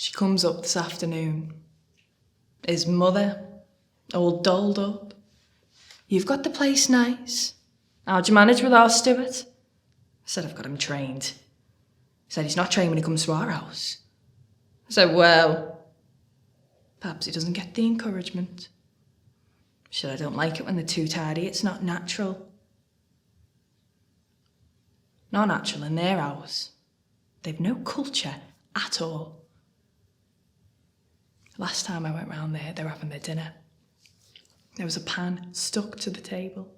She comes up this afternoon. His mother, all dolled up. You've got the place nice. How'd you manage with our Stuart? I said, I've got him trained. He said, he's not trained when he comes to our house. I said, well, perhaps he doesn't get the encouragement. She said, I don't like it when they're too tidy. It's not natural. Not natural in their house. They've no culture at all. Last time I went round there, they were having their dinner. There was a pan stuck to the table.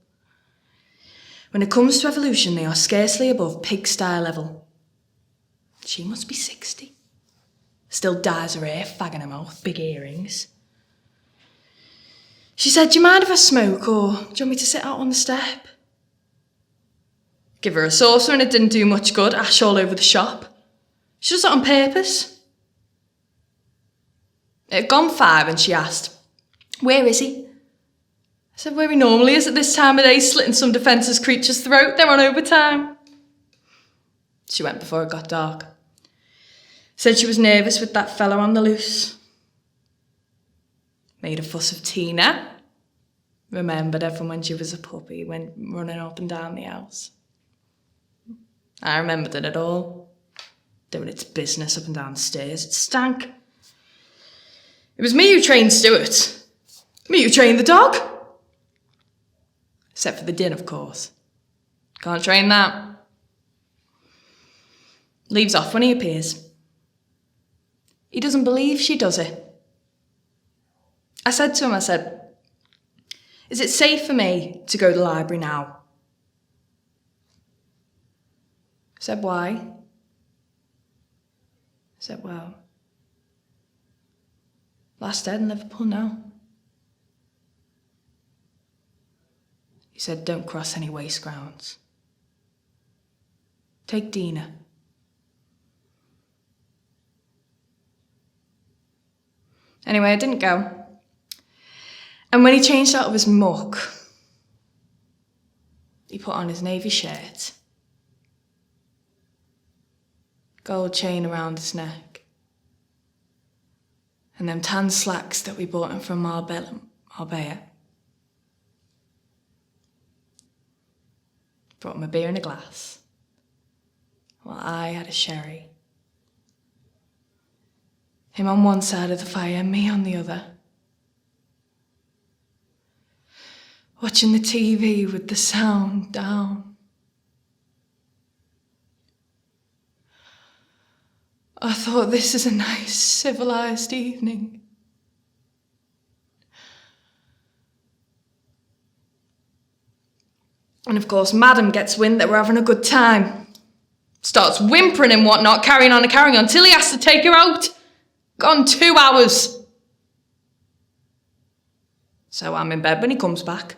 When it comes to evolution, they are scarcely above pigsty level. She must be 60. Still dyes her hair, fag in her mouth, big earrings. She said, do you mind if I smoke, or do you want me to sit out on the step? Give her a saucer and it didn't do much good, ash all over the shop. She does it on purpose. It had gone 5 and she asked, where is he? I said, where he normally is at this time of day, slitting some defenceless creature's throat. They're on overtime. She went before it got dark. Said she was nervous with that fella on the loose. Made a fuss of Tina. Remembered her from when she was a puppy, went running up and down the house. I remembered it at all. Doing its business up and down the stairs. It stank. It was me who trained Stuart. Me who trained the dog. Except for the din, of course. Can't train that. Leaves off when he appears. He doesn't believe she does it. I said to him, is it safe for me to go to the library now? He said, why? I said, well, last dead in Liverpool now. He said, don't cross any waste grounds. Take Dina. Anyway, I didn't go. And when he changed out of his muck, he put on his navy shirt, gold chain around his neck, and them tan slacks that we bought him from Marbella. Brought him a beer in a glass, while I had a sherry. Him on one side of the fire, me on the other. Watching the TV with the sound down. I thought, this is a nice, civilised evening. And of course, Madam gets wind that we're having a good time. Starts whimpering and whatnot, carrying on till he has to take her out. Gone 2 hours. So I'm in bed when he comes back.